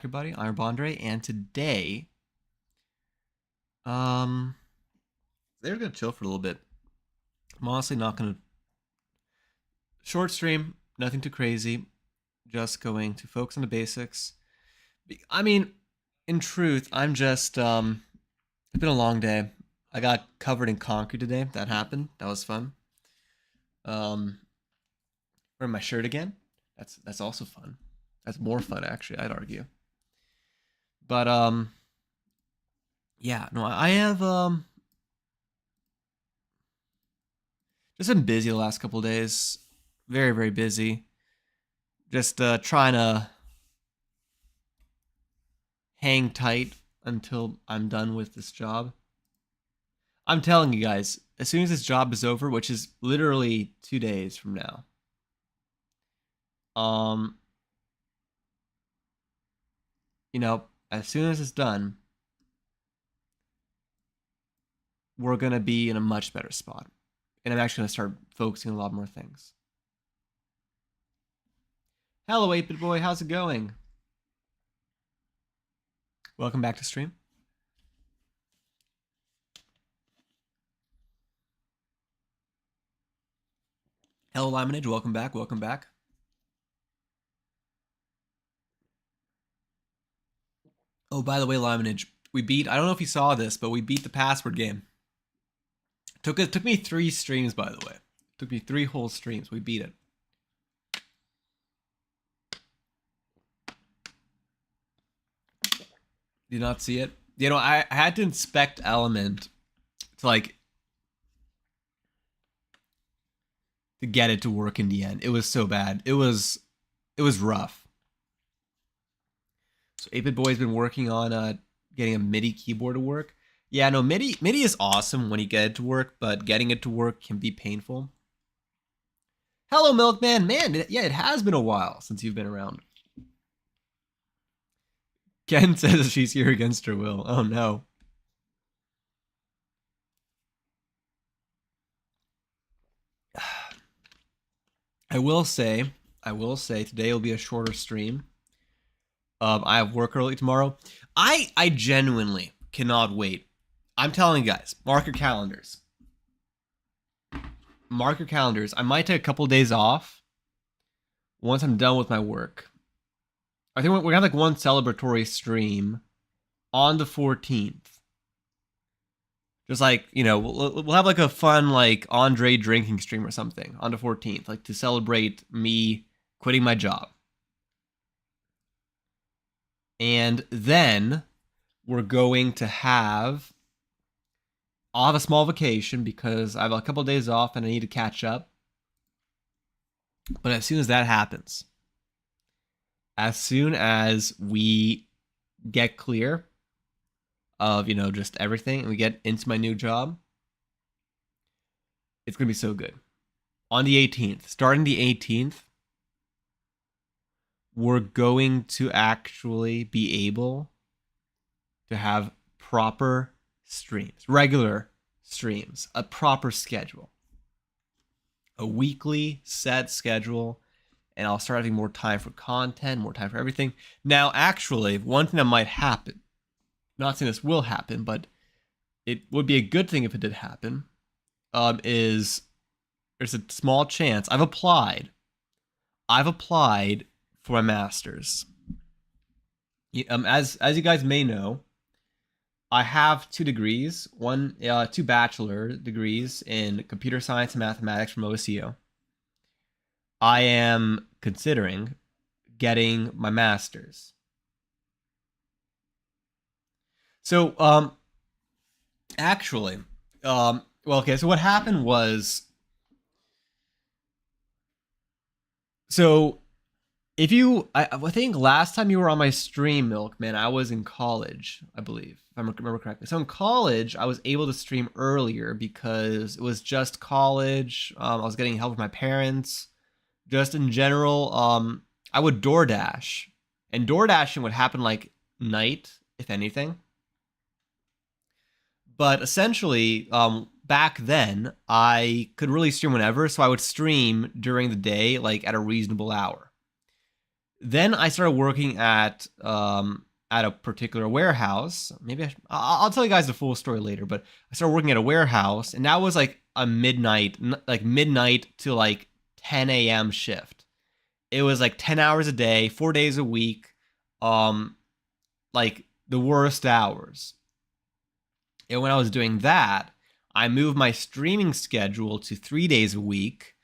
Everybody, I'm Bondre, and today, um, they're gonna chill for a little bit. I'm honestly not gonna short stream, nothing too crazy. Just going to focus on the basics. I mean, in truth, I'm just it's been a long day. I got covered in concrete today. That happened. That was fun. Um, Wearing my shirt again. That's also fun. That's more fun actually. I'd argue. But yeah, no, I have just been busy the last couple days. Very, very busy. Just trying to hang tight until I'm done with this job. I'm telling you guys, as soon as this job is over, which is literally 2 days from now, um, as soon as it's done, we're gonna be in a much better spot, and I'm actually gonna start focusing on a lot more things. Hello, 8-Bit Boy, how's it going? Welcome back to stream. Hello, Limonage, welcome back, welcome back. Oh, by the way, Limonage, we beat, I don't know if you saw this, but we beat the password game. It took me 3 streams, by the way. It took me 3 whole streams. We beat it. Did not see it. I had to inspect Element to to get it to work in the end. It was so bad. It was rough. So 8-Bit Boy's been working on getting a MIDI keyboard to work. Yeah, no, MIDI is awesome when you get it to work, but getting it to work can be painful. Hello, Milkman. Man, yeah, it has been a while since you've been around. Ken says she's here against her will. Oh, no. I will say today will be a shorter stream. I have work early tomorrow. I genuinely cannot wait. I'm telling you guys, mark your calendars. Mark your calendars. I might take a couple of days off once I'm done with my work. I think we're gonna have like one celebratory stream on the 14th. Just like, we'll have like a fun like Andre drinking stream or something on the 14th, like to celebrate me quitting my job. And then we're going to I'll have a small vacation because I have a couple of days off and I need to catch up. But as soon as that happens, as soon as we get clear of, just everything and we get into my new job, it's going to be so good. On the 18th, starting the 18th, we're going to actually be able to have proper streams, regular streams, a proper schedule, a weekly set schedule, and I'll start having more time for content, more time for everything. Now, actually, one thing that might happen, not saying this will happen, but it would be a good thing if it did happen, is there's a small chance I've applied for my master's. As you guys may know, I have 2 degrees, two bachelor degrees in computer science and mathematics from OSU. I am considering getting my master's. So, actually, well, okay, so what happened was, so I think last time you were on my stream, Milkman, I was in college, I believe, if I remember correctly. So in college, I was able to stream earlier because it was just college. I was getting help with my parents. Just in general, I would DoorDash, and DoorDashing would happen like night, if anything. But essentially, back then, I could really stream whenever, so I would stream during the day, like at a reasonable hour. Then I started working at a particular warehouse. Maybe I'll tell you guys the full story later, but I started working at a warehouse, and that was like a midnight to like 10 a.m. shift. It was like 10 hours a day, 4 days a week, um, like the worst hours. And when I was doing that, I moved my streaming schedule to 3 days a week.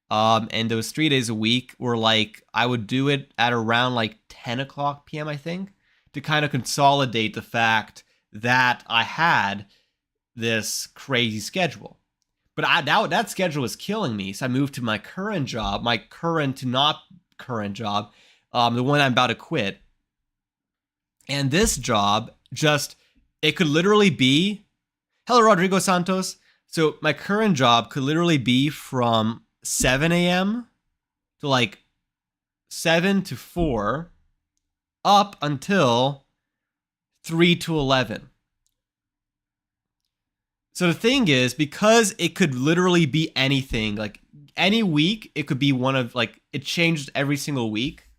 And those 3 days a week were like, I would do it at around like 10 o'clock p.m., I think, to kind of consolidate the fact that I had this crazy schedule. But that schedule was killing me. So I moved to my current job, my current to not current job, the one I'm about to quit. And this job it could literally be, hello, Rodrigo Santos. So my current job could literally be from 7 a.m. to like 7 to 4 up until 3 to 11. So the thing is, because it could literally be anything, like any week, it could be one of like, it changed every single week.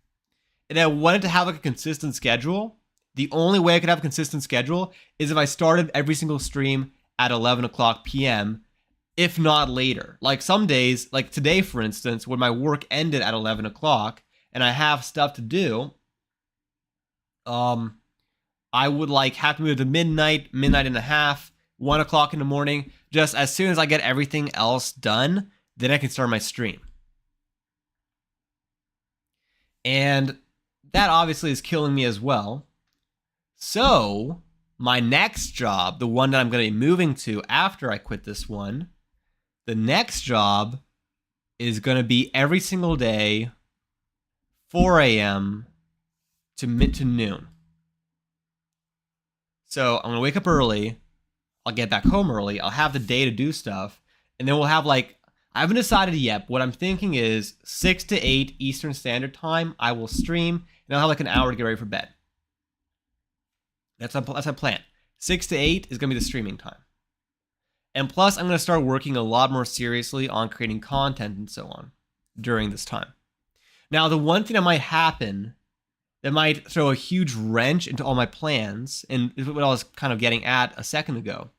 And I wanted to have like a consistent schedule. The only way I could have a consistent schedule is if I started every single stream at 11 o'clock p.m., if not later. Like some days, like today, for instance, when my work ended at 11 o'clock and I have stuff to do, I would like have to move to midnight and a half, 1 o'clock in the morning. Just as soon as I get everything else done, then I can start my stream. And that obviously is killing me as well. So my next job, the one that I'm going to be moving to after I quit this one, the next job is going to be every single day, 4 a.m. to noon. So I'm going to wake up early. I'll get back home early. I'll have the day to do stuff. And then we'll have like, I haven't decided yet. But what I'm thinking is 6 to 8 Eastern Standard Time, I will stream. And I'll have like an hour to get ready for bed. That's my plan. 6 to 8 is going to be the streaming time. And plus, I'm going to start working a lot more seriously on creating content and so on during this time. Now, the one thing that might happen that might throw a huge wrench into all my plans, and what I was kind of getting at a second ago,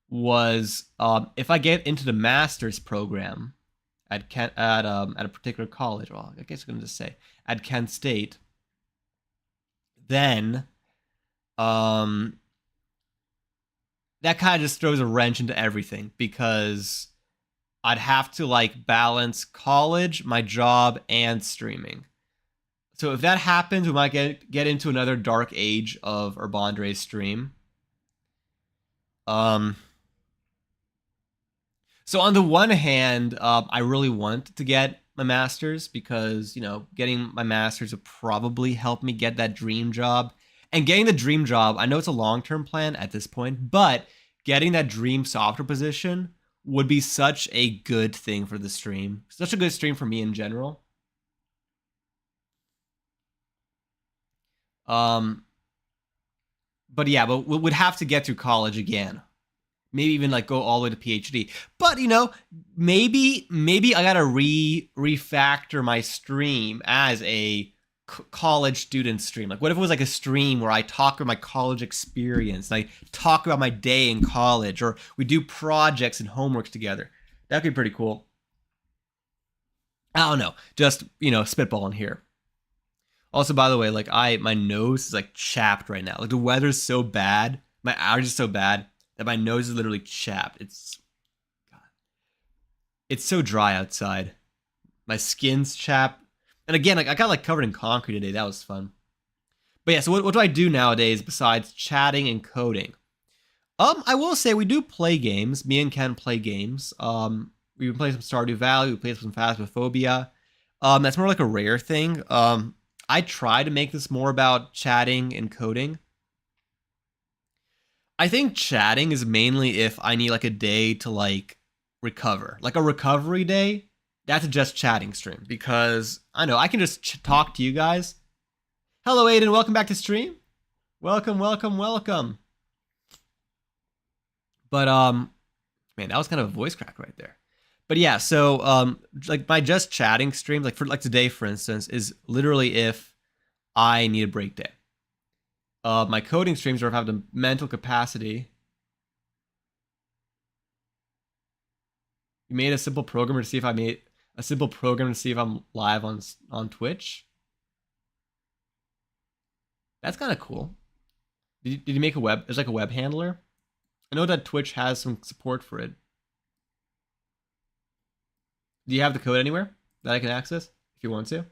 was if I get into the master's program at a particular college, well, I guess I'm going to just say at Kent State, then that kind of just throws a wrench into everything, because I'd have to like balance college, my job, and streaming. So if that happens, we might get into another dark age of Urbandre's stream. So on the one hand, I really want to get my master's, because, you know, getting my master's would probably help me get that dream job. And getting the dream job, I know it's a long-term plan at this point, but getting that dream software position would be such a good thing for the stream. Such a good stream for me in general. But yeah, but we would have to get through college again. Maybe even like go all the way to PhD. But, you know, maybe I gotta refactor my stream as a college student stream. Like, what if it was like a stream where I talk about my college experience, and I talk about my day in college, or we do projects and homeworks together? That could be pretty cool. I don't know, just, you know, spitballing here. Also, by the way, like my nose is like chapped right now. Like the weather's so bad, my allergies so bad that my nose is literally chapped. It's so dry outside. My skin's chapped. And again, like I got like covered in concrete today. That was fun. But yeah, so what do I do nowadays besides chatting and coding? I will say we do play games. Me and Ken play games. We've been playing some Stardew Valley. We played some Phasmophobia. That's more like a rare thing. I try to make this more about chatting and coding. I think chatting is mainly if I need like a day to like recover. Like a recovery day, that's a just chatting stream, because I know I can just talk to you guys. Hello, Aiden. Welcome back to stream. Welcome. But man, that was kind of a voice crack right there. But yeah, so like my just chatting stream, like for like today, for instance, is literally if I need a break day. My coding streams are if I have the mental capacity. You made a simple program to see if I made a simple program to see if I'm live on Twitch. That's kind of cool. Did you make a web? There's like a web handler. I know that Twitch has some support for it. Do you have the code anywhere that I can access if you want to?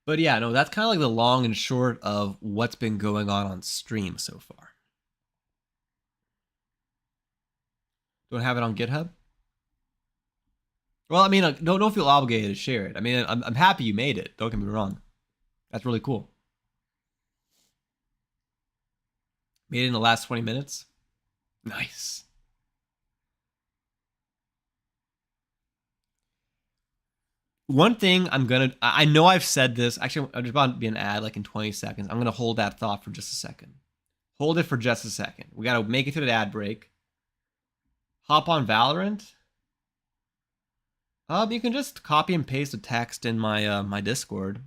But yeah, no, that's kind of like the long and short of what's been going on stream so far. Don't have it on GitHub? Well, I mean, don't feel obligated to share it. I mean, I'm happy you made it. Don't get me wrong. That's really cool. Made it in the last 20 minutes. Nice. One thing I know I've said this. Actually, I'm just about to be an ad like in 20 seconds. I'm going to hold that thought for just a second. Hold it for just a second. We got to make it to the ad break. Hop on Valorant. You can just copy and paste the text in my my Discord.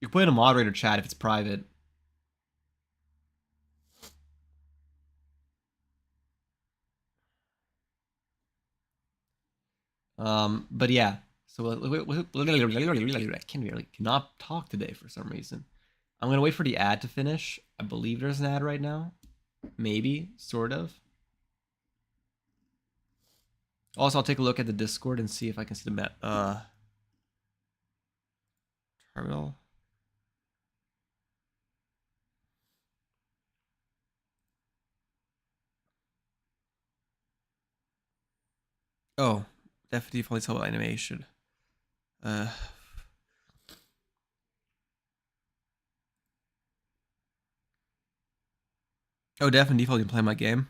You can put it in a moderator chat if it's private. But yeah. So I cannot talk today for some reason. I'm gonna wait for the ad to finish. I believe there's an ad right now. Maybe, sort of. Also, I'll take a look at the Discord and see if I can see the terminal. Oh, definitely default tell animation. Oh, definitely default play my game.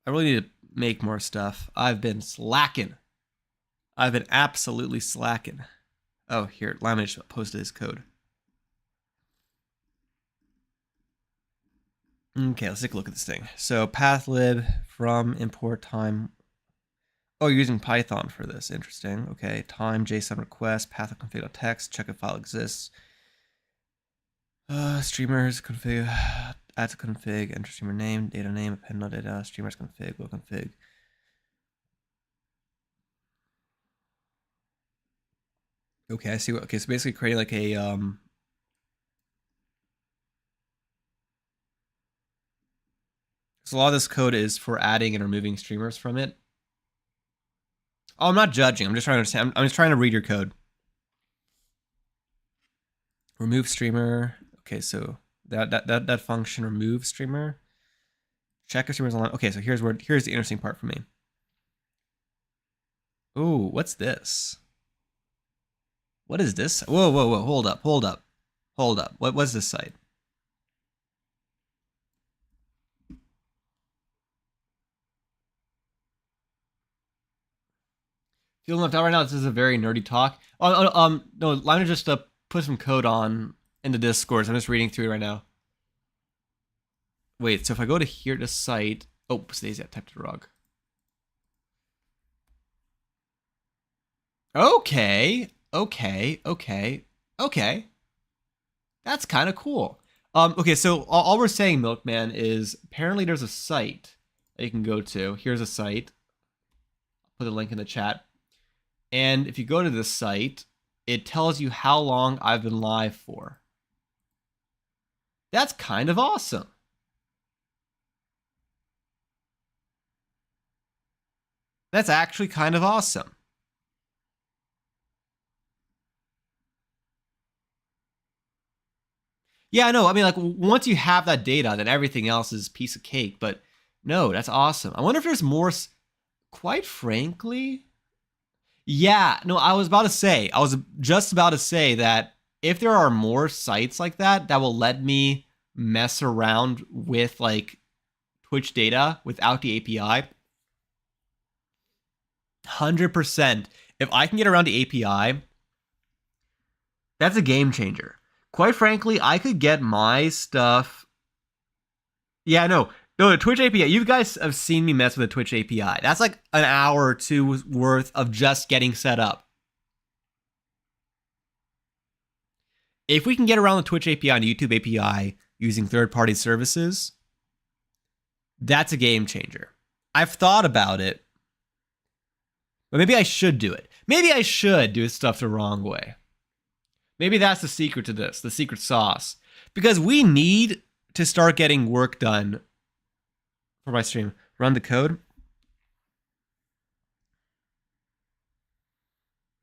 I really need to make more stuff. I've been slacking. I've been absolutely slacking. Oh, here, Lyman just posted his code. Okay, let's take a look at this thing. So pathlib from import time. Oh, you're using Python for this. Interesting. Okay, time JSON request, path config.txt, check if file exists. Streamers config, add to config, enter streamer name, data name, append no data, streamers config, will config. Okay, I see what. Okay, so basically creating like a So a lot of this code is for adding and removing streamers from it. Oh, I'm not judging. I'm just trying to understand. I'm just trying to read your code. Remove streamer. Okay, so that function remove streamer. Check if streamer's online. Okay, so here's the interesting part for me. Ooh, what's this? What is this? Whoa, hold up. What was this site? Feeling left out right now. This is a very nerdy talk. No, Liner just put some code on in the Discord. So I'm just reading through it right now. Wait, so if I go to here to site, oh, Stacey, I typed it wrong. Okay. That's kind of cool. Okay, so all we're saying, Milkman, is apparently there's a site that you can go to. Here's a site. I'll put the link in the chat. And if you go to this site, it tells you how long I've been live for. That's kind of awesome. That's actually kind of awesome. Yeah, I know. I mean, like, once you have that data, then everything else is a piece of cake. But no, that's awesome. I wonder if there's more, quite frankly. Yeah, no, I was just about to say that if there are more sites like that that will let me mess around with like Twitch data without the API, 100%. If I can get around the API, that's a game changer. Quite frankly, I could get my stuff. Yeah, no, the Twitch API. You guys have seen me mess with the Twitch API. That's like an hour or two worth of just getting set up. If we can get around the Twitch API and the YouTube API using third-party services, that's a game changer. I've thought about it, but maybe I should do it. Maybe I should do stuff the wrong way. Maybe that's the secret to this, the secret sauce. Because we need to start getting work done for my stream. Run the code.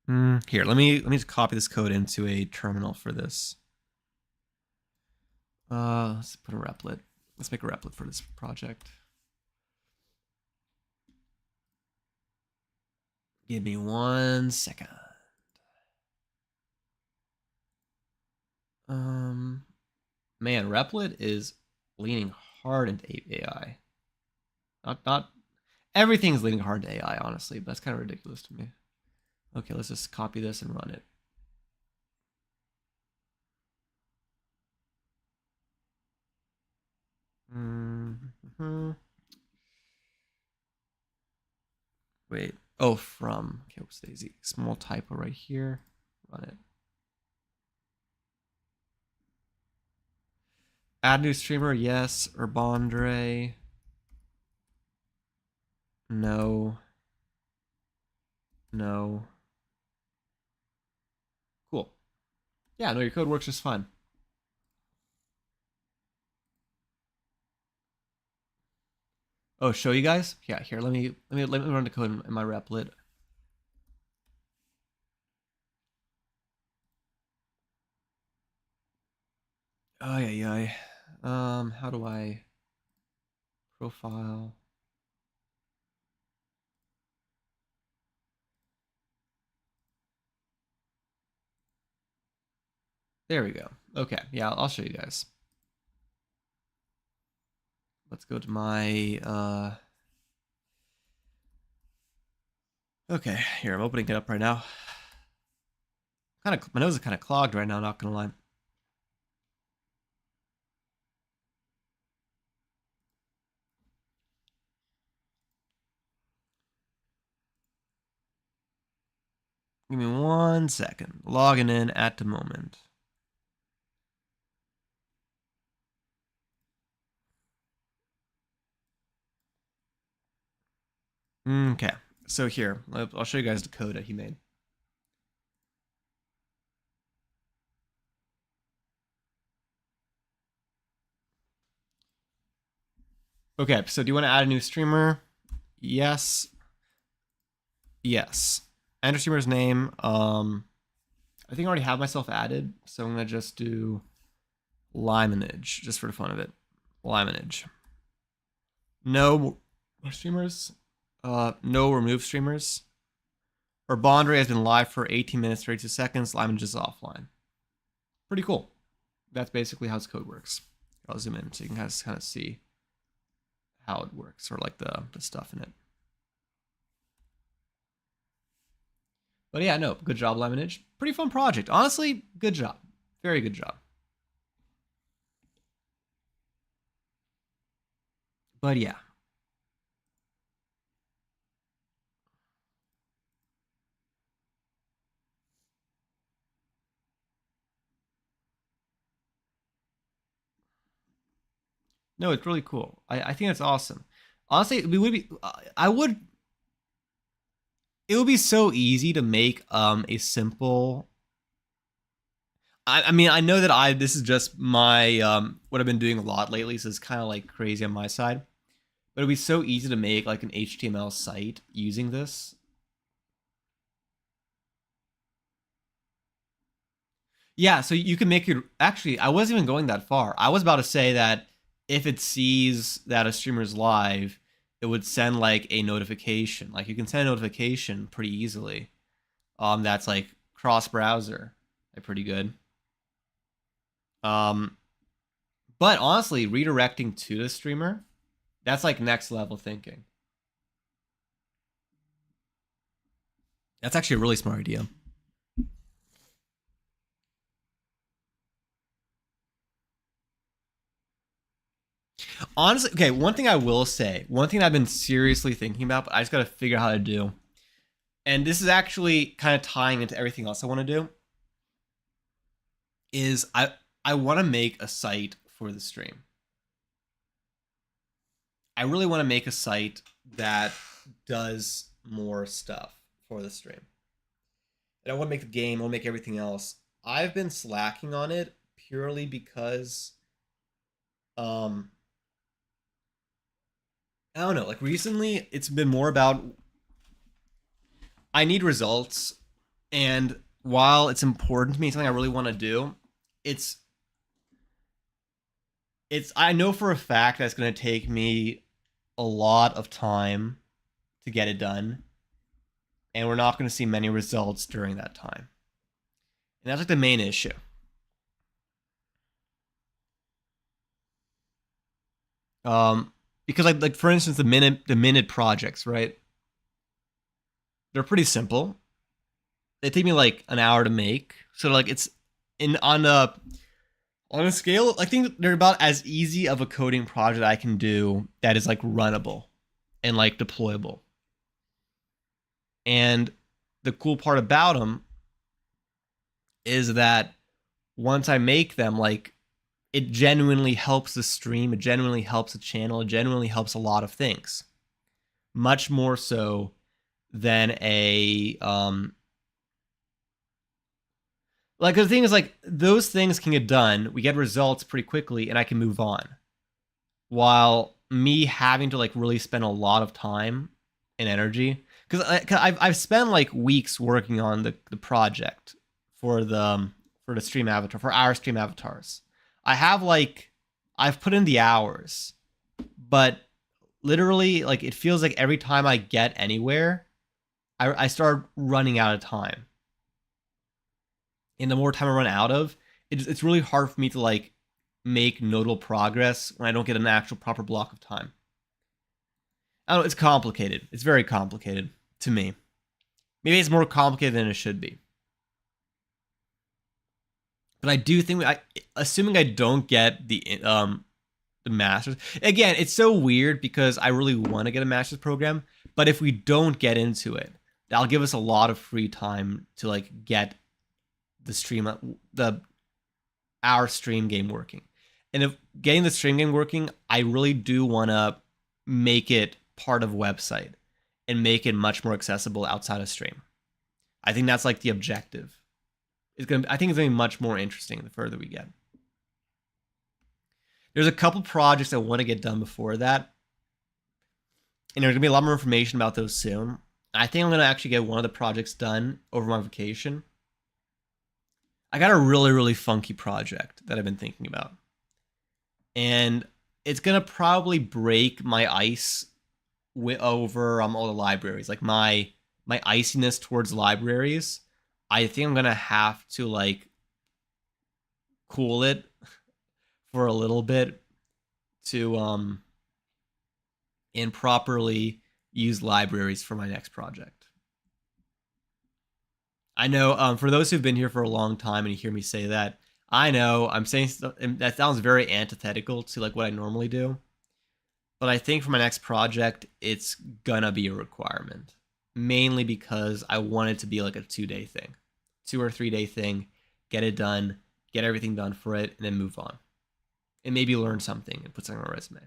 Here, let me just copy this code into a terminal for this. Let's put a replit. Let's make a replit for this project. Give me 1 second. Man, Replit is leaning hard into AI. Not everything's leaning hard to AI, honestly, but that's kind of ridiculous to me. Okay, let's just copy this and run it. Wait. Oh, from. Okay, what's Daisy? Small typo right here. Run it. Add new streamer, yes. Urbandre. No. No. Cool. Yeah, no, your code works just fine. Oh, show you guys? Yeah, here, let me run the code in my Replit. Oh yeah. How do I profile? There we go. Okay, yeah, I'll show you guys. Let's go to my Okay, here, I'm opening it up right now. My nose is kind of clogged right now, not gonna lie. Give me 1 second. Logging in at the moment. Okay, so here, I'll show you guys the code that he made. Okay, so do you want to add a new streamer? Yes. Yes. Enter streamer's name. I think I already have myself added, so I'm gonna just do Limonage, just for the fun of it. Limonage. No streamers. No remove streamers. Urbandre has been live for 18 minutes 32 seconds. Limonage is offline. Pretty cool. That's basically how his code works. I'll zoom in so you can kind of see how it works, or like the stuff in it. But yeah, no, good job, Limonage. Pretty fun project. Honestly, good job. Very good job. But yeah. No, it's really cool. I think that's awesome. Honestly, it would be it would be so easy to make a simple. I mean, I know that this is just my what I've been doing a lot lately, so it's kind of like crazy on my side. But it'd be so easy to make like an HTML site using this. Yeah, so you can make it. Actually, I wasn't even going that far. I was about to say that if it sees that a streamer's live, it would send like a notification. Like you can send a notification pretty easily. That's like cross browser. They're pretty good. Um, but honestly, redirecting to the streamer, that's like next level thinking. That's actually a really smart idea. Honestly, okay, one thing I will say, one thing I've been seriously thinking about, but I just got to figure out how to do. And this is actually kind of tying into everything else I want to do. Is I want to make a site for the stream. I really want to make a site that does more stuff for the stream. And I want to make the game, I want to make everything else. I've been slacking on it purely because um I don't know, like recently it's been more about I need results, and while it's important to me, something I really want to do, it's I know for a fact that it's going to take me a lot of time to get it done, and we're not going to see many results during that time. And that's like the main issue. Because like for instance the minute projects, right? They're pretty simple. They take me like an hour to make. So like it's in on a scale, I think they're about as easy of a coding project I can do that is like runnable and like deployable. And the cool part about them is that once I make them, like it genuinely helps the stream, it genuinely helps the channel, it genuinely helps a lot of things. Much more so than a like the thing is like those things can get done, we get results pretty quickly and I can move on. While me having to like really spend a lot of time and energy because I've spent like weeks working on the project for the stream avatar for our stream avatars. I have like I've put in the hours, but literally like it feels like every time I get anywhere, I start running out of time. And the more time I run out of, it's really hard for me to like make notable progress when I don't get an actual proper block of time. I don't know, it's complicated. It's very complicated to me. Maybe it's more complicated than it should be. But I do think assuming I don't get the masters again, it's so weird because I really want to get a master's program, but if we don't get into it, that'll give us a lot of free time to like get the stream the our stream game working. And if getting the stream game working, I really do want to make it part of a website and make it much more accessible outside of stream. I think that's like the objective. I think it's going to be much more interesting the further we get. There's a couple projects I want to get done before that, and there's going to be a lot more information about those soon. I think I'm going to actually get one of the projects done over my vacation. I got a really, really funky project that I've been thinking about. And it's going to probably break my ice over all the libraries. Like my iciness towards libraries, I think I'm going to have to like cool it for a little bit to improperly use libraries for my next project. I know for those who've been here for a long time and you hear me say that, I know I'm saying stuff that sounds very antithetical to like what I normally do. But I think for my next project, it's gonna be a requirement. Mainly because I want it to be like a 2-day thing. 2 or 3 day thing, get it done, get everything done for it, and then move on. And maybe learn something and put something on my resume.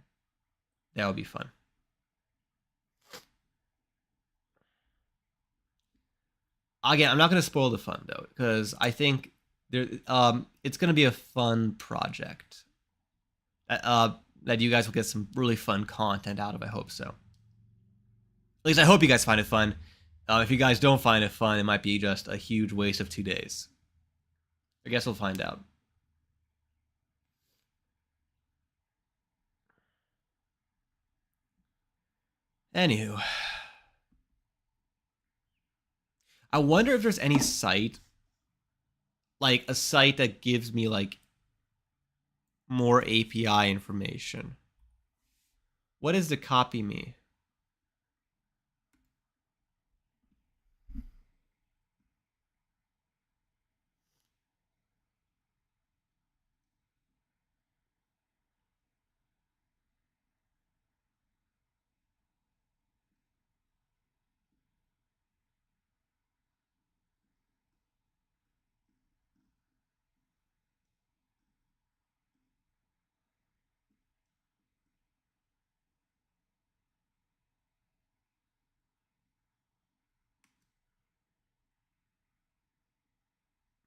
That would be fun. Again, I'm not going to spoil the fun though, because I think it's going to be a fun project. That you guys will get some really fun content out of. I hope so. At least I hope you guys find it fun. If you guys don't find it fun, it might be just a huge waste of 2 days. I guess we'll find out. Anywho, I wonder if there's any site, like a site that gives me like more API information. What is the copy me?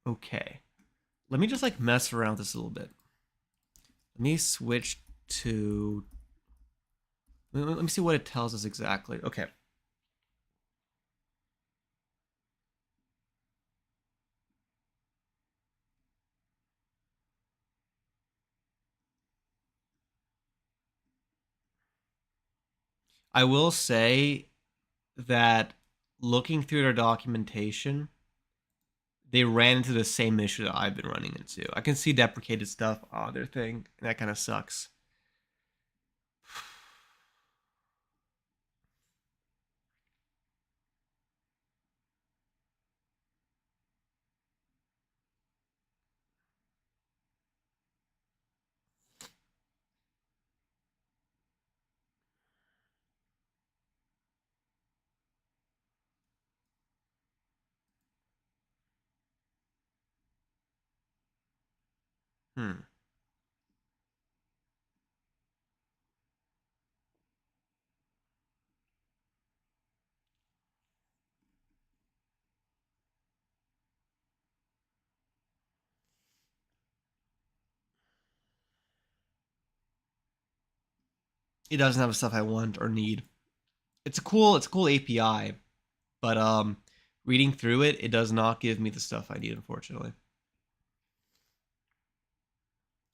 Okay. Let me just like mess around with this a little bit. Let me switch to. Let me see what it tells us exactly. Okay. I will say that looking through their documentation, they ran into the same issue that I've been running into. I can see deprecated stuff on their thing, and that kind of sucks. Hmm. It doesn't have the stuff I want or need. It's a cool API, but reading through it, it does not give me the stuff I need, unfortunately.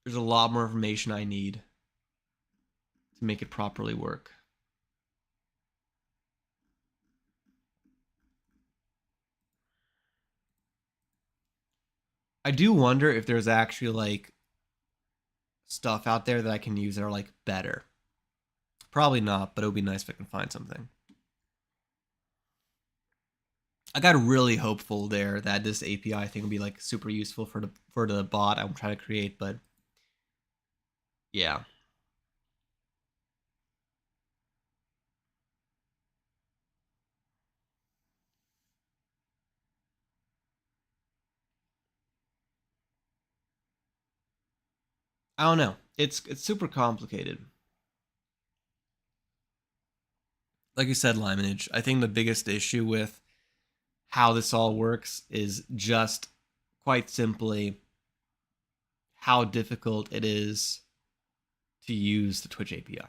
There's a lot more information I need to make it properly work. I do wonder if there's actually like stuff out there that I can use that are like better. Probably not, but it would be nice if I can find something. I got really hopeful there that this API thing would be like super useful for the bot I'm trying to create, but yeah. I don't know. It's super complicated. Like you said, Limonage, I think the biggest issue with how this all works is just quite simply how difficult it is to use the Twitch API.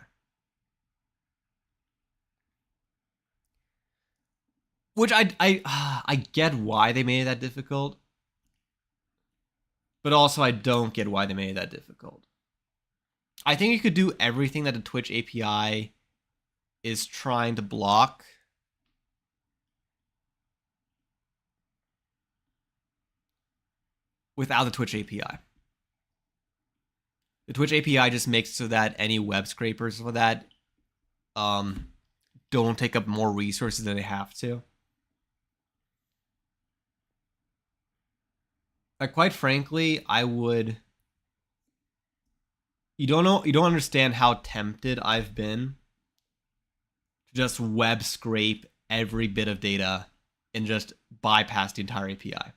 Which I get why they made it that difficult, but also I don't get why they made it that difficult. I think you could do everything that the Twitch API is trying to block without the Twitch API. The Twitch API just makes it so that any web scrapers for that don't take up more resources than they have to. Like, quite frankly, I would. You don't understand how tempted I've been to just web scrape every bit of data and just bypass the entire API.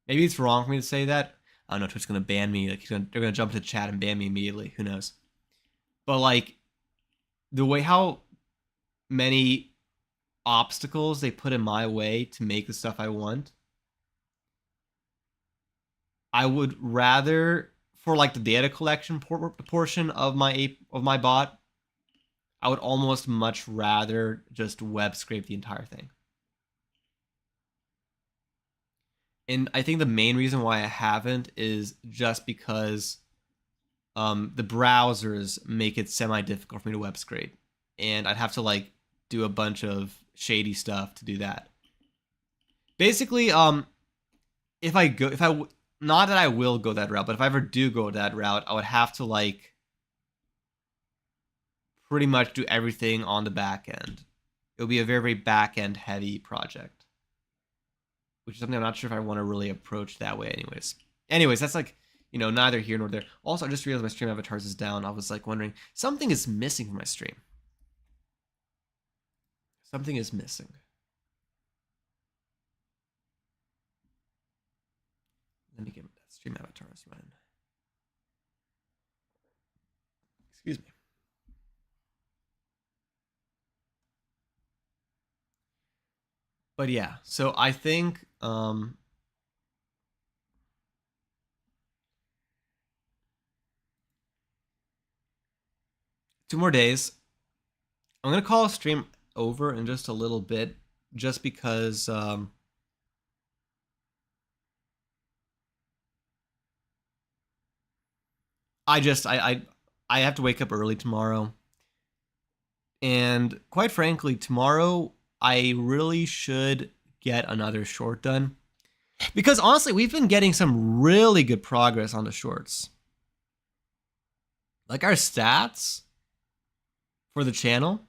Maybe it's wrong for me to say that. I don't know. Twitch's gonna ban me. Like they're gonna jump to the chat and ban me immediately. Who knows? But like the way how many obstacles they put in my way to make the stuff I want, I would rather for like the data collection portion of my bot, I would almost much rather just web scrape the entire thing. And I think the main reason why I haven't is just because the browsers make it semi difficult for me to web scrape, and I'd have to like do a bunch of shady stuff to do that. Basically, if I go, not that I will go that route, but if I ever do go that route, I would have to like pretty much do everything on the back end. It would be a very, very back end heavy project, which is something I'm not sure if I want to really approach that way. Anyways, that's like, neither here nor there. Also, I just realized my stream avatars is down. I was like wondering, something is missing from my stream. Something is missing. Let me get that stream avatars running. Excuse me. But yeah, so I think 2 more days. I'm gonna call a stream over in just a little bit, just because I have to wake up early tomorrow, and quite frankly, tomorrow I really should get another short done, because honestly, we've been getting some really good progress on the shorts. Like our stats for the channel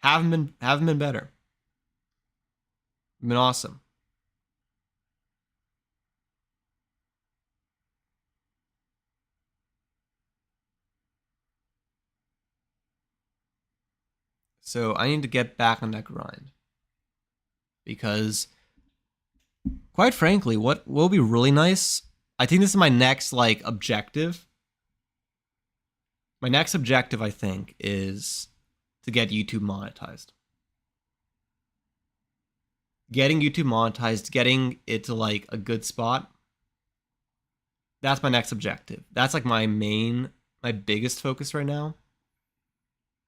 haven't been better. Been awesome. So I need to get back on that grind, because quite frankly, what will be really nice, I think this is my next like objective. My next objective, I think, is to get YouTube monetized. Getting YouTube monetized, getting it to like a good spot. That's my next objective. That's like my biggest focus right now,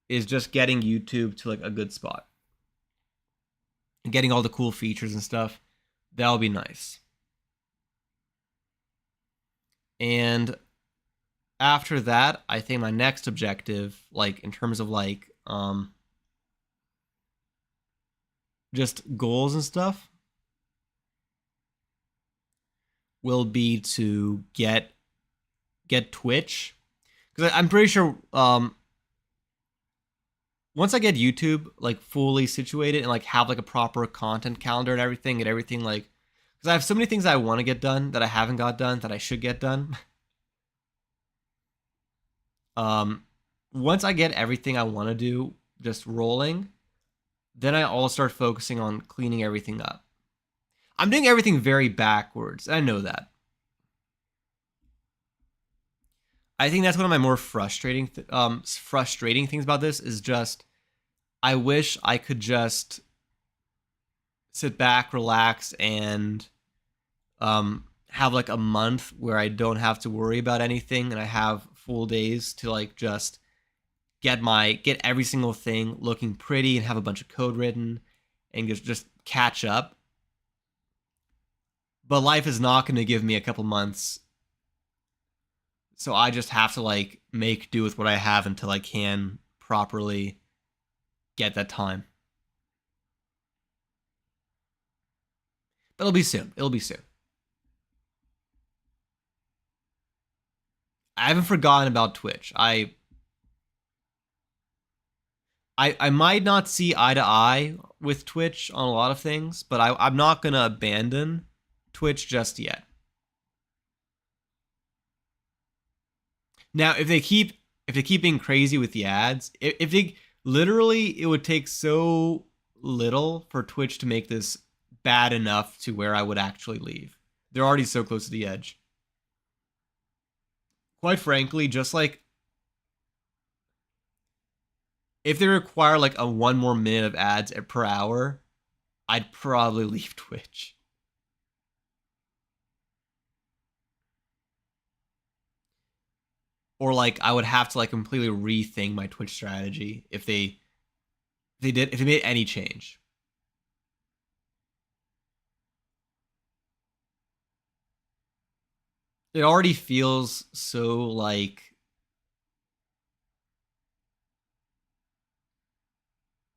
is just getting YouTube to like a good spot. And getting all the cool features and stuff. That'll be nice. And after that, I think my next objective, like in terms of like just goals and stuff, will be to get Twitch, because I'm pretty sure once I get YouTube like fully situated and like have like a proper content calendar and everything, like, because I have so many things I want to get done that I haven't got done that I should get done. Once I get everything I want to do just rolling, then I'll start focusing on cleaning everything up. I'm doing everything very backwards. I know that. I think that's one of my more frustrating things about this, is just I wish I could just sit back, relax, and have like a month where I don't have to worry about anything, and I have full days to like just get every single thing looking pretty and have a bunch of code written and just catch up. But life is not going to give me a couple months, so I just have to like make do with what I have until I can properly get that time. But it'll be soon. I haven't forgotten about Twitch. I might not see eye to eye with Twitch on a lot of things, but I'm not gonna abandon Twitch just yet. Now, if they keep being crazy with the ads, if they literally, it would take so little for Twitch to make this bad enough to where I would actually leave. They're already so close to the edge. Quite frankly, just like if they require like a 1 more minute of ads per hour, I'd probably leave Twitch. Or like I would have to like completely rethink my Twitch strategy if they made any change. It already feels so like,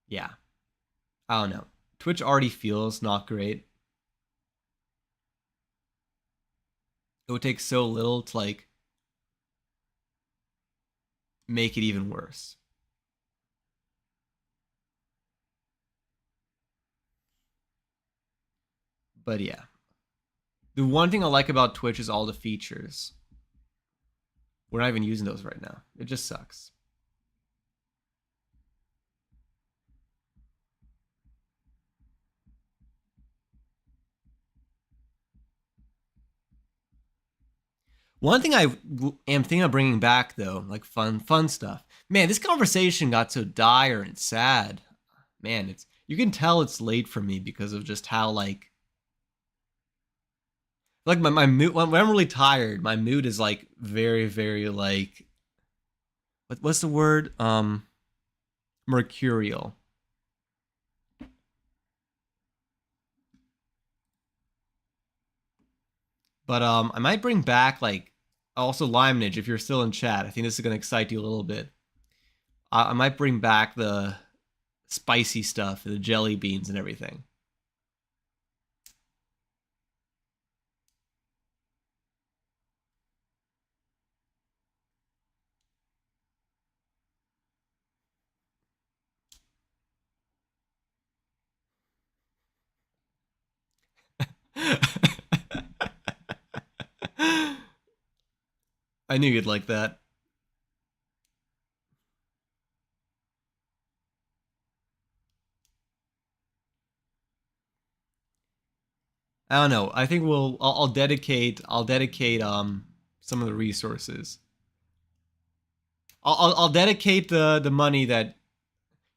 yeah, I don't know. Twitch already feels not great. It would take so little to like make it even worse. But yeah. The one thing I like about Twitch is all the features. We're not even using those right now. It just sucks. One thing I am thinking of bringing back, though, like fun stuff. Man, this conversation got so dire and sad. Man, you can tell it's late for me because of just how like my mood when I'm really tired. My mood is like very like what's the word? Mercurial. But I might bring back like also Limeage if you're still in chat. I think this is gonna excite you a little bit. I might bring back the spicy stuff, the jelly beans and everything. I knew you'd like that. I don't know. I think I'll dedicate some of the resources. I'll dedicate the money that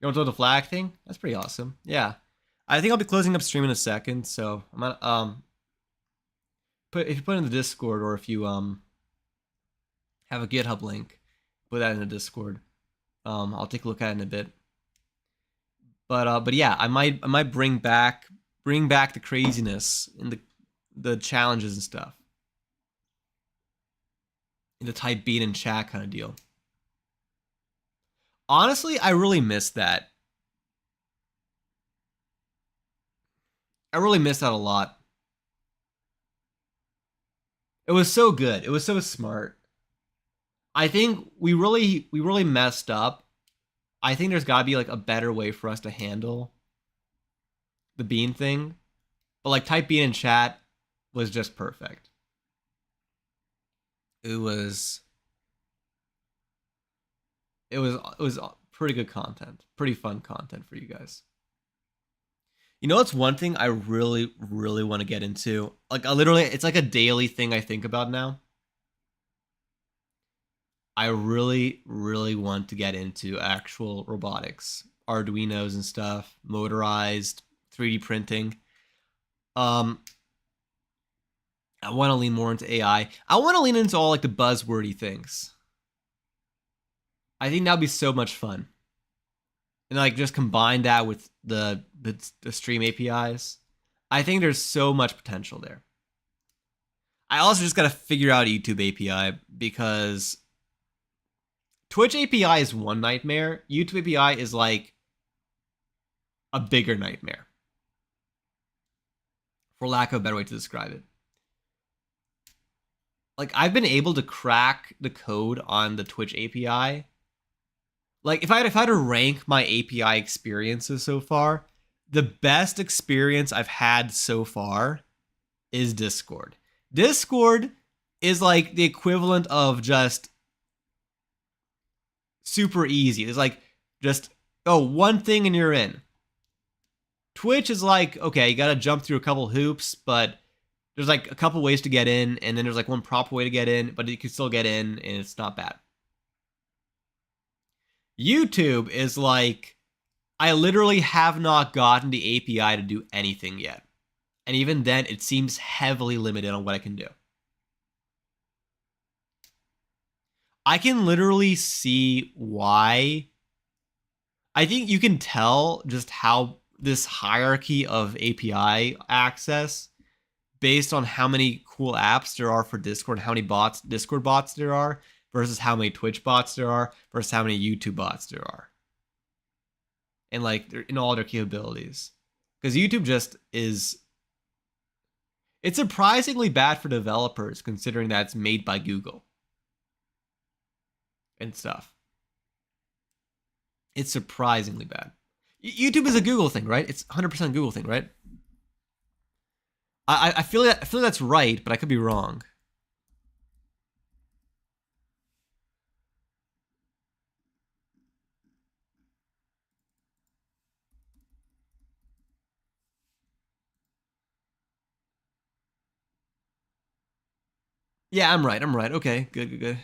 you want to throw the flag thing. That's pretty awesome. Yeah, I think I'll be closing up stream in a second. So I'm gonna if you put it in the Discord or if you have a GitHub link, put that in the Discord. I'll take a look at it in a bit. But yeah, I might bring back the craziness and the challenges and stuff. In the type beat and chat kind of deal. Honestly, I really miss that. I really miss that a lot. It was so good. It was so smart. I think we really messed up. I think there's gotta be like a better way for us to handle the bean thing. But like type bean in chat was just perfect. It was pretty good content. Pretty fun content for you guys. You know what's one thing I really want to get into? Like it's like a daily thing I think about now. I really want to get into actual robotics, Arduinos and stuff, motorized, 3D printing. I want to lean more into AI. I want to lean into all like the buzzwordy things. I think that'd be so much fun. And like just combine that with the stream APIs. I think there's so much potential there. I also just got to figure out YouTube API because Twitch API is one nightmare. YouTube API is like a bigger nightmare, for lack of a better way to describe it. Like I've been able to crack the code on the Twitch API. Like if I had to rank my API experiences so far, the best experience I've had so far is Discord. Discord is like the equivalent of just super easy. It's like just one thing and you're in. Twitch is like, okay, you gotta jump through a couple hoops, but there's like a couple ways to get in, and then there's like one proper way to get in, but you can still get in, and it's not bad. YouTube is like, I literally have not gotten the API to do anything yet. And even then, it seems heavily limited on what I can do. I can literally see why. I think you can tell just how this hierarchy of API access based on how many cool apps there are for Discord, how many Discord bots there are, versus how many Twitch bots there are, versus how many YouTube bots there are. And like in all their capabilities. Because YouTube just is. It's surprisingly bad for developers considering that it's made by Google and stuff. It's surprisingly bad. YouTube is a Google thing, right? It's 100% Google thing, right? I feel that's right, but I could be wrong. Yeah, I'm right. I'm right. Okay, good, good, good.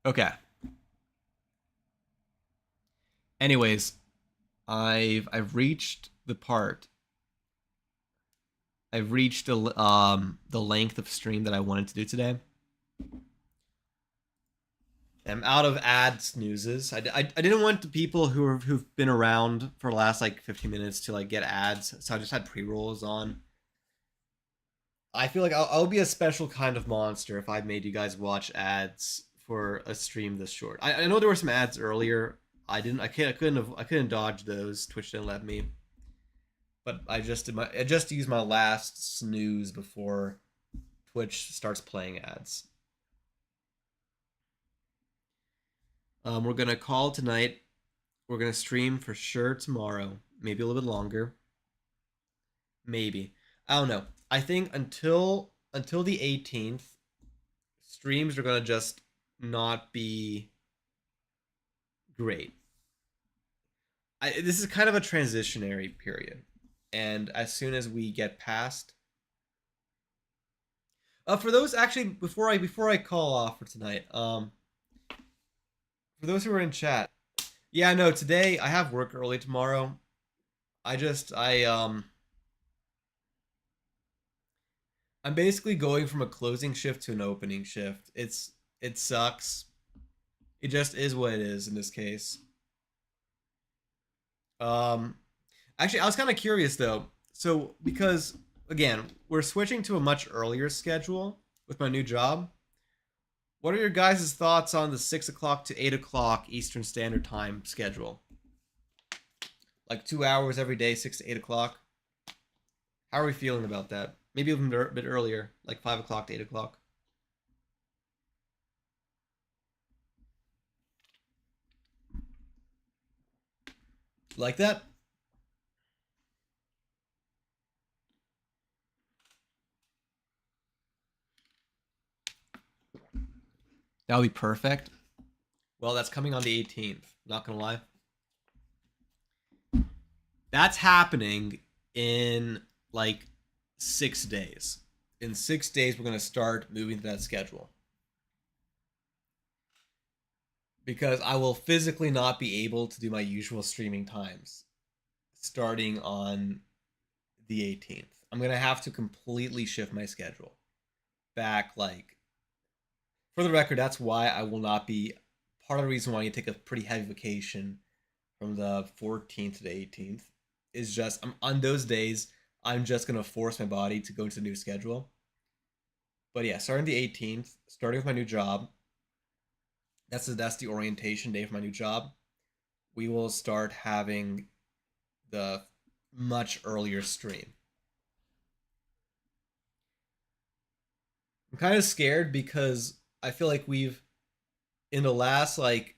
Okay. Anyways, I've reached the part. I've reached the length of stream that I wanted to do today. I'm out of ad snoozes. I didn't want the people who've been around for the last like 15 minutes to like get ads, so I just had pre-rolls on. I feel like I'll be a special kind of monster if I made you guys watch ads for a stream this short. I know there were some ads earlier. I couldn't dodge those. Twitch didn't let me. But I just used my last snooze before Twitch starts playing ads. We're gonna call tonight. We're gonna stream for sure tomorrow. Maybe a little bit longer. Maybe. I don't know. I think until the 18th, streams are gonna just not be great. This is kind of a transitionary period, and as soon as we get past, for those actually before I call off for tonight, for those who are in chat, yeah, no, today I have work early tomorrow. I'm basically going from a closing shift to an opening shift. It sucks. It just is what it is in this case. Um, Actually, I was kind of curious though. So because again, we're switching to a much earlier schedule with my new job. What are your guys' thoughts on the 6 o'clock to 8 o'clock Eastern Standard Time schedule? Like 2 hours every day, 6 to 8 o'clock. How are we feeling about that? Maybe even a bit earlier, like 5 o'clock to 8 o'clock. Like that? That would be perfect. Well, that's coming on the 18th. Not gonna lie. That's happening in like 6 days. In 6 days, we're gonna start moving to that schedule. Because I will physically not be able to do my usual streaming times starting on the 18th. I'm going to have to completely shift my schedule back. Like, for the record, that's why I will not be part of the reason why I need to take a pretty heavy vacation from the 14th to the 18th is just on those days I'm just going to force my body to go to the new schedule. But yeah, starting the 18th, starting with my new job, that's the orientation day for my new job. We will start having the much earlier stream. I'm kind of scared because I feel like we've in the last like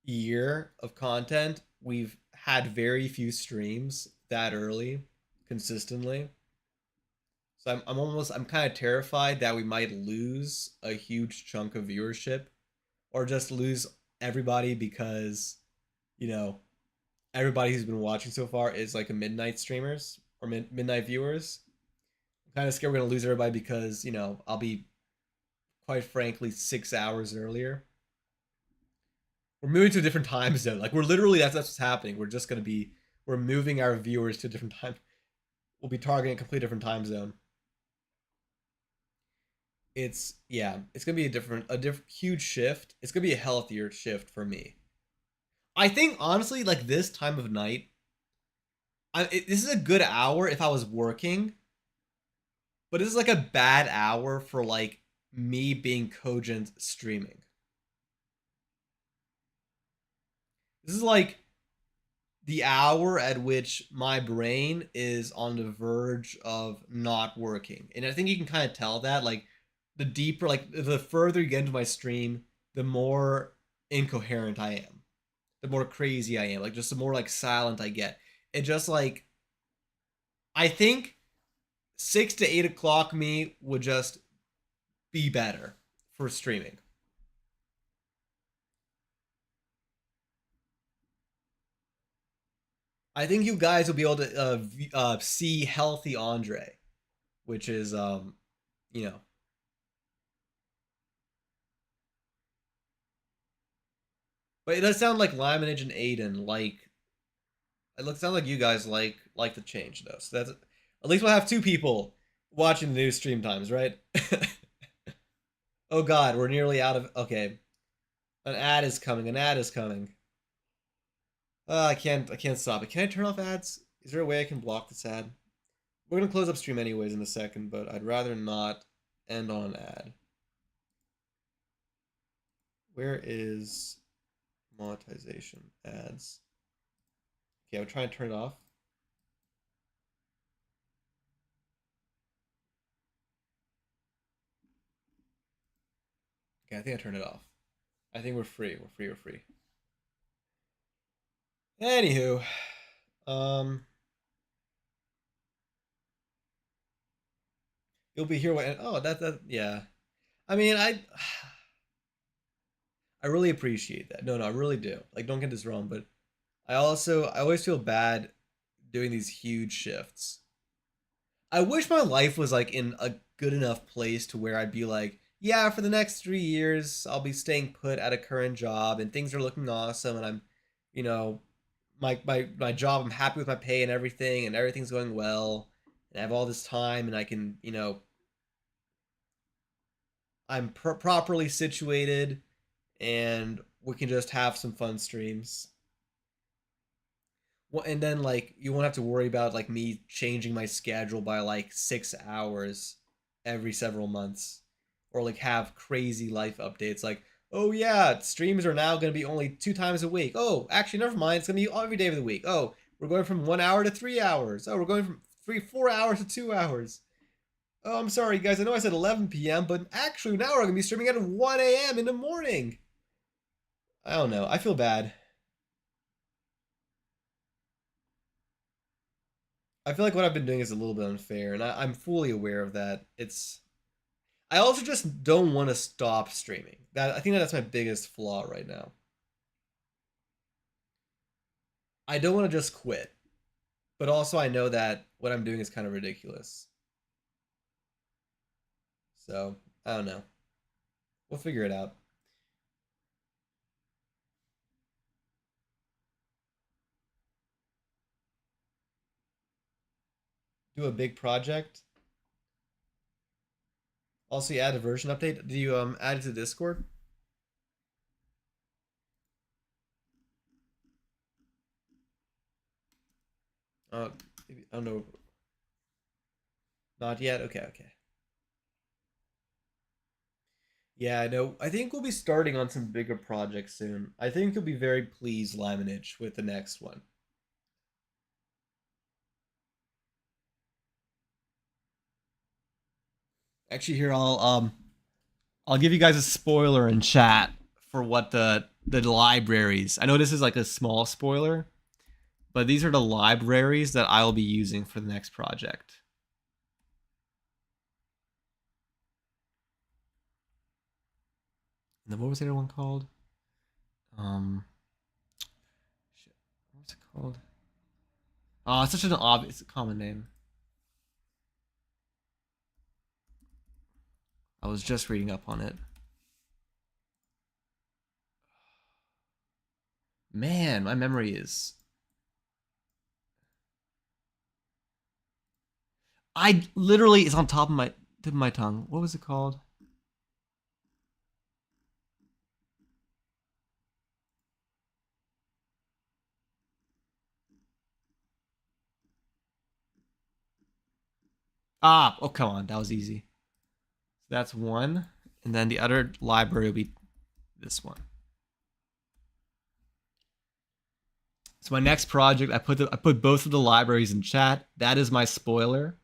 year of content, we've had very few streams that early consistently. So I'm kind of terrified that we might lose a huge chunk of viewership or just lose everybody because, you know, everybody who's been watching so far is like a midnight streamers or midnight viewers. I'm kind of scared we're going to lose everybody because, I'll be quite frankly 6 hours earlier. We're moving to a different time zone. Like we're literally that's what's happening. We're moving our viewers to a different time. We'll be targeting a completely different time zone. It's gonna be a different huge shift. It's gonna be a healthier shift for me. I think honestly, like this time of night, this is a good hour if I was working, but this is like a bad hour for like me being cogent streaming. This is like the hour at which my brain is on the verge of not working. And I think you can kind of tell that, like, the deeper, like, the further you get into my stream, the more incoherent I am, the more crazy I am, like, just the more, like, silent I get. It just, like, I think 6 to 8 o'clock me would just be better for streaming. I think you guys will be able to see healthy Andre, which is you know, but it does sound like Laminage and Aiden like it looks sound like you guys like the change though. So that's at least we'll have two people watching the new stream times, right? Oh God, we're nearly out of. Okay, an ad is coming. An ad is coming. I can't stop it. Can I turn off ads? Is there a way I can block this ad? We're gonna close up stream anyways in a second, but I'd rather not end on an ad. Where is monetization ads? Okay, I'm trying to turn it off. Okay, I think I turned it off. I think we're free. We're free. We're free. Anywho, um, you'll be here when. Oh, that yeah. I mean, I really appreciate that. No, I really do. Like, don't get this wrong, but I always feel bad doing these huge shifts. I wish my life was like in a good enough place to where I'd be like, yeah, for the next 3 years, I'll be staying put at a current job and things are looking awesome and I'm, you know, my job, I'm happy with my pay and everything's going well and I have all this time and I can, I'm properly situated and we can just have some fun streams. Well, and then like you won't have to worry about like me changing my schedule by like 6 hours every several months, or like have crazy life updates like, oh yeah, streams are now going to be only 2 times a week. Oh, actually, never mind, it's going to be every day of the week. Oh, we're going from 1 hour to 3 hours. Oh, we're going from 4 hours to 2 hours. Oh, I'm sorry, guys. I know I said 11 p.m., but actually now we're going to be streaming at 1 a.m. in the morning. I don't know. I feel bad. I feel like what I've been doing is a little bit unfair, and I'm fully aware of that. It's I also just don't want to stop streaming. That I think that's my biggest flaw right now. I don't want to just quit, but also I know that what I'm doing is kind of ridiculous. So I don't know. We'll figure it out. Do a big project. Also, you add a version update. Do you add it to Discord? Uh, I don't know. Not yet. Okay, okay. Yeah, I know. I think we'll be starting on some bigger projects soon. I think you'll be very pleased, Laminage, with the next one. Actually, here I'll give you guys a spoiler in chat for what the libraries. I know this is like a small spoiler, but these are the libraries that I'll be using for the next project. And then what was the other one called? Shit, what's it called? Oh, it's such an obvious common name. I was just reading up on it. Man, my memory is. I literally is on top of my tip of my tongue. What was it called? Ah, oh come on, that was easy. So that's one, and then the other library will be this one. So my next project, I put both of the libraries in chat. That is my spoiler.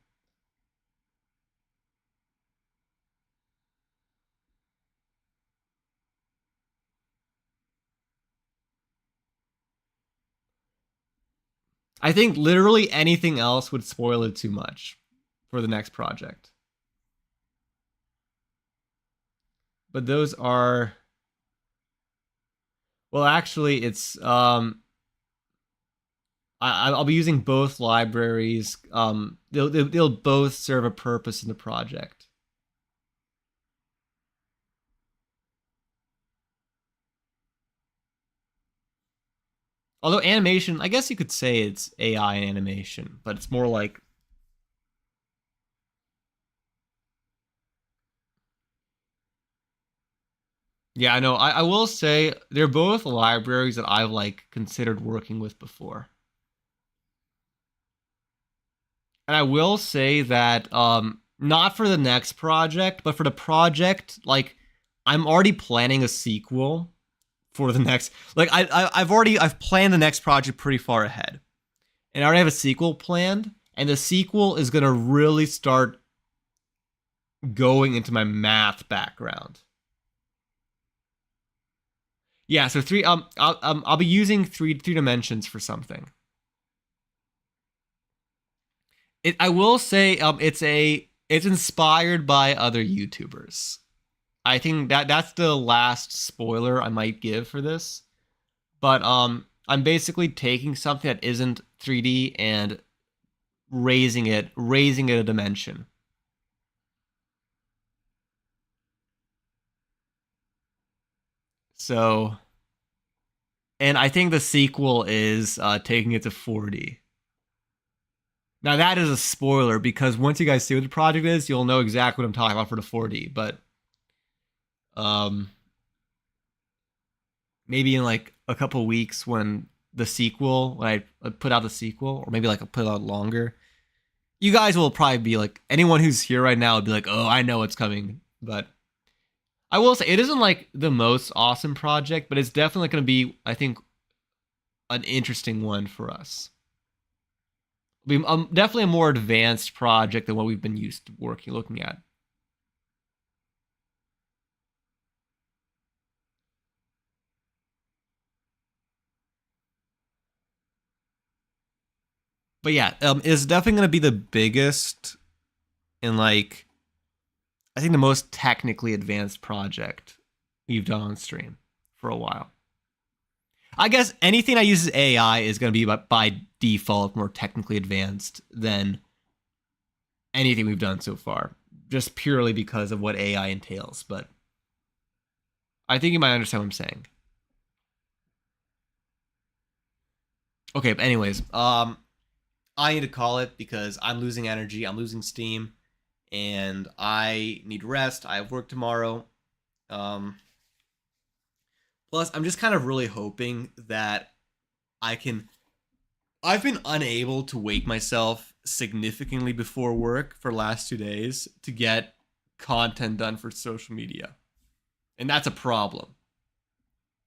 I think literally anything else would spoil it too much for the next project. But those are, well, actually, it's I'll be using both libraries. They'll both serve a purpose in the project. Although animation, I guess you could say it's AI animation, but it's more like, yeah, I know. I will say they're both libraries that I've like considered working with before. And I will say that not for the next project, but for the project, like I'm already planning a sequel for the next, like I've planned the next project pretty far ahead. And I already have a sequel planned, and the sequel is going to really start going into my math background. Yeah, so I'll be using three dimensions for something. I will say it's inspired by other YouTubers. I think that's the last spoiler I might give for this. But I'm basically taking something that isn't 3D and raising it a dimension. So, and I think the sequel is taking it to 4D. Now that is a spoiler because once you guys see what the project is, you'll know exactly what I'm talking about for the 4D. But um, maybe in like a couple weeks when I put out the sequel, or maybe like I put it out longer, you guys will probably be like, anyone who's here right now would be like, oh, I know what's coming. But I will say it isn't like the most awesome project, but it's definitely going to be, I think, an interesting one for us. Be definitely a more advanced project than what we've been used to looking at. But yeah, it's definitely going to be the biggest and like I think the most technically advanced project we've done on stream for a while. I guess anything that uses AI is going to be by default more technically advanced than anything we've done so far, just purely because of what AI entails. But I think you might understand what I'm saying. Okay, but anyways, I need to call it because I'm losing energy, I'm losing steam, and I need rest. I have work tomorrow. Um, Plus, I'm just kind of really hoping that I can. I've been unable to wake myself significantly before work for the last 2 days to get content done for social media. And that's a problem.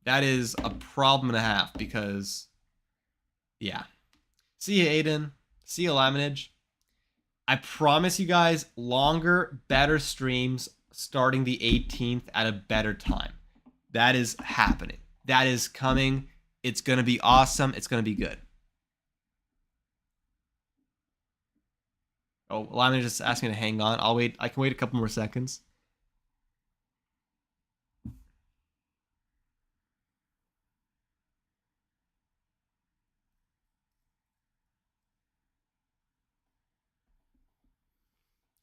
That is a problem and a half because, yeah. See you, Aiden. See you, Laminage. I promise you guys longer, better streams starting the 18th at a better time. That is happening. That is coming. It's going to be awesome. It's going to be good. Oh, Laminage just asked me to hang on. I'll wait. I can wait a couple more seconds.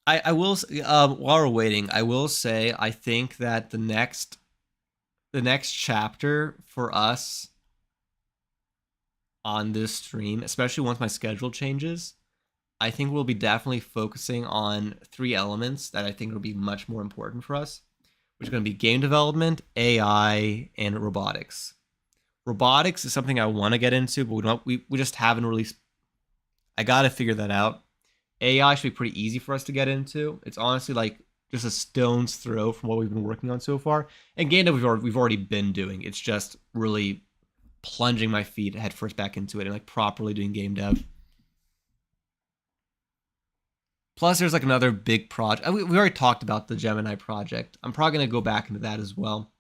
I will while we're waiting, I will say I think that the next chapter for us on this stream, especially once my schedule changes, I think we'll be definitely focusing on 3 elements that I think will be much more important for us, which are going to be game development, AI, and robotics. Robotics is something I want to get into, but we just haven't really. I got to figure that out. AI should be pretty easy for us to get into. It's honestly like just a stone's throw from what we've been working on so far. And game that we've already been doing. It's just really plunging my feet head first back into it and like properly doing game dev. Plus, there's like another big project. We already talked about the Gemini project. I'm probably gonna go back into that as well.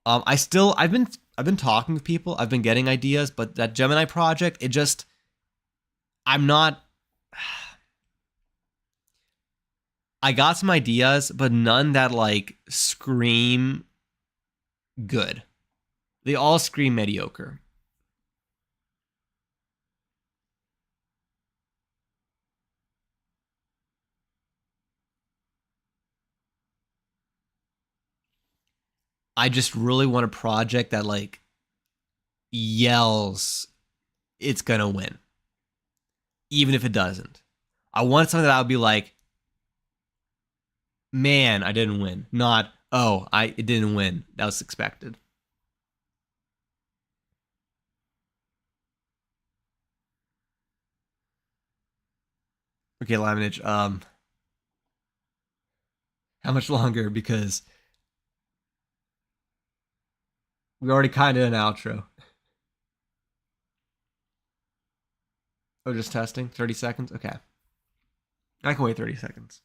I've been talking with people. I've been getting ideas, but that Gemini project, I'm not. I got some ideas, but none that like scream good. They all scream mediocre. I just really want a project that like yells it's gonna win, even if it doesn't. I want something that I would be like, man, I didn't win. Not, oh, it didn't win. That was expected. Okay, Laminage. How much longer? Because we already kind of an outro. Oh, just testing. 30 seconds. Okay, I can wait 30 seconds.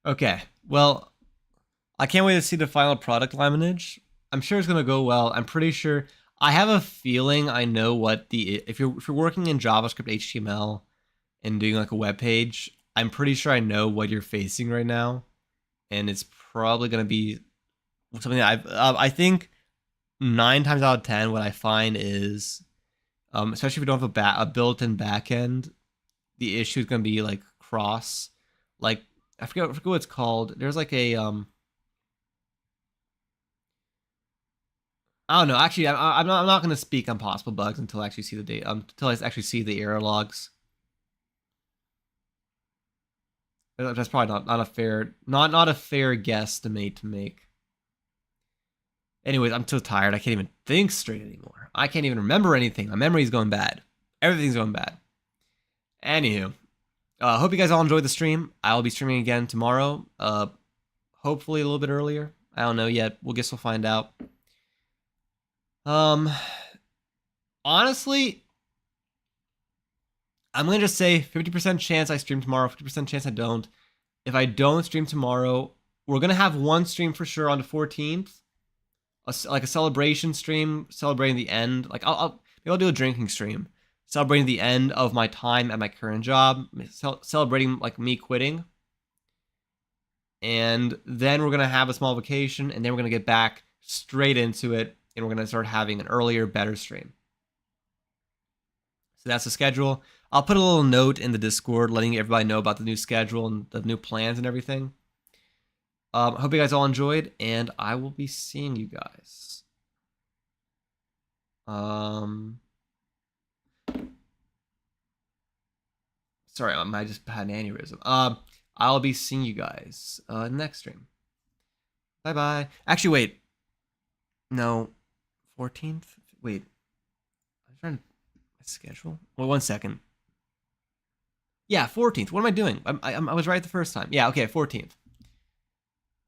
Okay, well, I can't wait to see the final product, Laminage. I'm sure it's gonna go well. I'm pretty sure. I have a feeling I know what if you're working in JavaScript, HTML, and doing like a web page, I'm pretty sure I know what you're facing right now, and it's probably gonna be something that I think 9 times out of 10 what I find is, especially if you don't have a built-in backend, the issue is gonna be like cross, like I forget what it's called. There's like a I don't know. Actually, I'm not going to speak on possible bugs until I actually see the data. Until I actually see the error logs. That's probably not a fair not a fair guesstimate to make. Anyways, I'm so tired. I can't even think straight anymore. I can't even remember anything. My memory's going bad. Everything's going bad. Anywho, hope you guys all enjoyed the stream. I'll be streaming again tomorrow. Hopefully a little bit earlier. I don't know yet. We'll find out. Honestly, I'm gonna just say 50% chance I stream tomorrow, 50% chance I don't. If I don't stream tomorrow, we're gonna have one stream for sure on the 14th, like a celebration stream celebrating the end. Like maybe I'll do a drinking stream celebrating the end of my time at my current job, celebrating like me quitting. And then we're gonna have a small vacation, and then we're gonna get back straight into it, and we're gonna start having an earlier, better stream. So that's the schedule. I'll put a little note in the Discord letting everybody know about the new schedule and the new plans and everything. Hope you guys all enjoyed, and I will be seeing you guys. Sorry, I just had an aneurysm. I'll be seeing you guys next stream. Bye-bye. Actually, wait. No. 14th? Wait. I'm trying to schedule. Well, 1 second. Yeah, 14th. What am I doing? I was right the first time. Yeah, okay, 14th.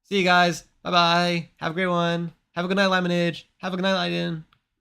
See you guys. Bye-bye. Have a great one. Have a good night, Laminage. Have a good night, Leiden.